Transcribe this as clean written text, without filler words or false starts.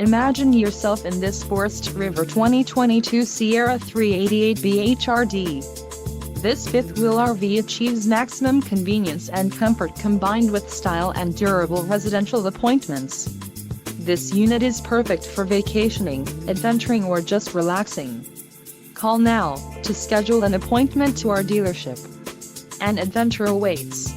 Imagine yourself in this Forest River 2022 Sierra 388 BHRD. This fifth-wheel RV achieves maximum convenience and comfort combined with style and durable residential appointments. This unit is perfect for vacationing, adventuring or just relaxing. Call now to schedule an appointment to our dealership. An adventure awaits.